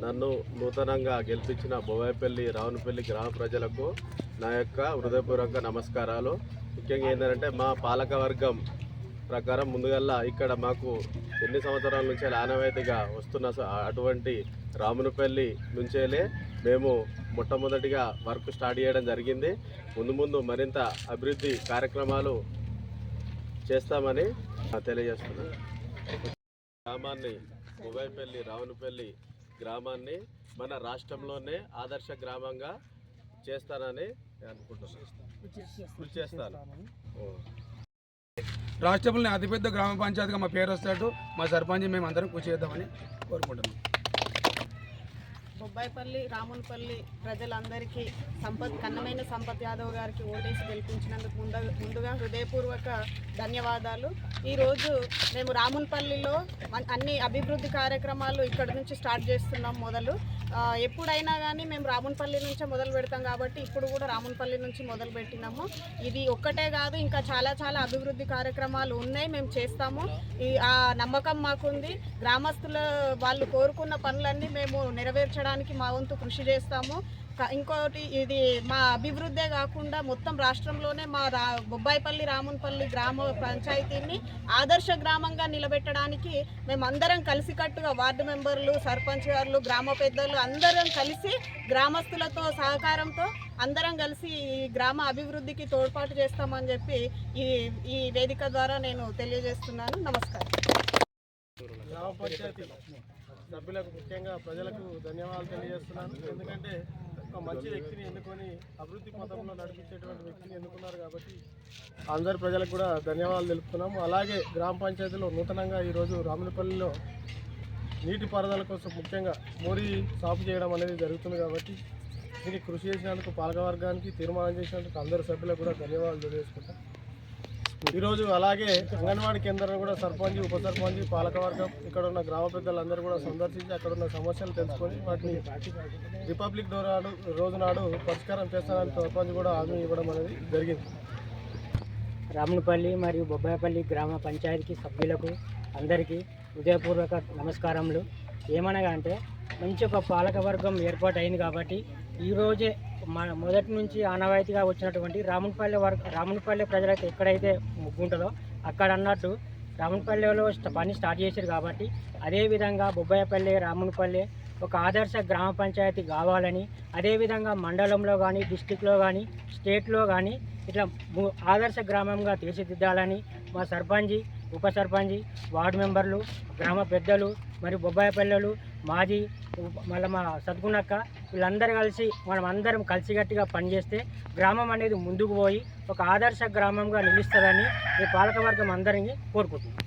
నన్ను నూతనంగా గెలిపించిన బొవ్వాయిపల్లి రావునపల్లి గ్రామ ప్రజలకు నా యొక్క హృదయపూర్వక నమస్కారాలు. ముఖ్యంగా ఏంటంటే మా పాలకవర్గం ప్రకారం ముందుగల్లా ఇక్కడ మాకు ఎన్ని సంవత్సరాల నుంచి ఆనవాయితీగా వస్తున్న అటువంటి రామునపల్లి నుంచేలే మేము మొట్టమొదటిగా వర్క్ స్టార్ట్ చేయడం జరిగింది. ముందు మరింత అభివృద్ధి కార్యక్రమాలు చేస్తామని తెలియజేస్తున్నాను. గ్రామాన్ని బొవ్వాయిపల్లి రావునపల్లి గ్రామాన్ని మన రాష్ట్రంలోనే ఆదర్శ గ్రామంగా చేస్తానని అనుకుంటున్నాను. చేస్తాను. రాష్ట్రంలోని అతిపెద్ద గ్రామ పంచాయతీగా మా పేరు వస్తాడు. మా సర్పంచ్ మేము అందరం కృషి చేద్దామని కోరుకుంటున్నాం. బొవ్వాయిపల్లి రామునపల్లి ప్రజలందరికీ కన్నమైన సంపత్ యాదవ్ గారికి ఓటేసి గెలిపించినందుకు ముందుగా హృదయపూర్వక ధన్యవాదాలు. ఈరోజు మేము రామునపల్లిలో అన్ని అభివృద్ధి కార్యక్రమాలు ఇక్కడ నుంచి స్టార్ట్ చేస్తున్నాం. ఎప్పుడైనా కానీ మేము రామునపల్లి నుంచే మొదలు పెడతాం కాబట్టి ఇప్పుడు కూడా రామునపల్లి నుంచి మొదలు పెట్టినాము. ఇది ఒక్కటే కాదు, ఇంకా చాలా అభివృద్ధి కార్యక్రమాలు ఉన్నాయి, మేము చేస్తాము. ఆ నమ్మకం మాకుంది. గ్రామస్తుల వాళ్ళు కోరుకున్న పనులన్నీ మేము నెరవేర్చడానికి మా వంతు కృషి చేస్తాము. ఇంకోటి, ఇది మా అభివృద్ధే కాకుండా మొత్తం రాష్ట్రంలోనే మా బొవ్వాయిపల్లి రామునపల్లి గ్రామ పంచాయతీని ఆదర్శ గ్రామంగా నిలబెట్టడానికి మేమందరం కలిసికట్టుగా వార్డు మెంబర్లు, సర్పంచ్ గారు, గ్రామ పెద్దలు అందరం కలిసి గ్రామస్తులతో సహకారంతో అందరం కలిసి ఈ గ్రామ అభివృద్ధికి తోడ్పాటు చేస్తామని చెప్పి ఈ వేదిక ద్వారా నేను తెలియజేస్తున్నాను. నమస్కారం. గ్రామ పంచాయతీ సభ్యులకు ముఖ్యంగా ప్రజలకు ధన్యవాదాలు తెలియజేస్తున్నాను. ఎందుకంటే ఒక మంచి వ్యక్తిని ఎన్నుకొని అభివృద్ధి పథంలో నడిపించేటువంటి వ్యక్తిని ఎన్నుకున్నారు కాబట్టి అందరు ప్రజలకు కూడా ధన్యవాదాలు తెలుపుతున్నాము. అలాగే గ్రామ పంచాయతీలో నూతనంగా ఈరోజు రామునపల్లిలో నీటిపారుదల కోసం ముఖ్యంగా మోరీ సాపు చేయడం అనేది జరుగుతుంది కాబట్టి దీనికి కృషి చేసినందుకు పాలకవర్గానికి, తీర్మానం చేసినందుకు అందరు సభ్యులకు కూడా ధన్యవాదాలు తెలియజేసుకుంటాం. ఈరోజు అలాగే అంగన్వాడీ కేంద్రాన్ని కూడా సర్పంచ్, ఉప సర్పంచ్, పాలకవర్గం, ఇక్కడ ఉన్న గ్రామ పెద్దలందరూ కూడా సందర్శించి అక్కడ ఉన్న సమస్యలు తెలుసుకొని వాటిని రిపబ్లిక్ డే రోజు నాడు పరిష్కారం చేస్తానని సర్పంచ్ కూడా హామీ ఇవ్వడం అనేది జరిగింది. రామునపల్లి మరియు బొవ్వాయిపల్లి గ్రామ పంచాయతీ సభ్యులకు అందరికీ హృదయపూర్వక నమస్కారములు. ఏమనగా అంటే మంచి ఒక పాలకవర్గం ఏర్పాటు అయింది కాబట్టి ఈరోజే మొదటి నుంచి ఆనవాయితీగా వచ్చినటువంటి రామునపల్లి ప్రజలకు ఎక్కడైతే ముగ్గుంటుందో అక్కడ అన్నట్టు రామునపల్లిలో పని స్టార్ట్ చేశారు కాబట్టి అదేవిధంగా బొవ్వాయిపల్లి రామునపల్లి ఒక ఆదర్శ గ్రామ పంచాయతీ కావాలని, అదేవిధంగా మండలంలో కానీ, డిస్టిక్లో కానీ, స్టేట్లో కానీ ఇట్లా ఆదర్శ గ్రామంగా తీర్చిదిద్దాలని మా సర్పంచి, ఉప సర్పంచి, వార్డు మెంబర్లు, గ్రామ పెద్దలు మరియు బొవ్వాయిపల్లెలు, మాజీ మళ్ళీ మా సద్గుణక్క వీళ్ళందరూ కలిసి మనం అందరం కలిసికట్టుగా పనిచేస్తే గ్రామం అనేది ముందుకు పోయి ఒక ఆదర్శ గ్రామంగా నిలుస్తుందని ఈ పాలకవర్గం అందరినీ కోరుకుంటున్నాం.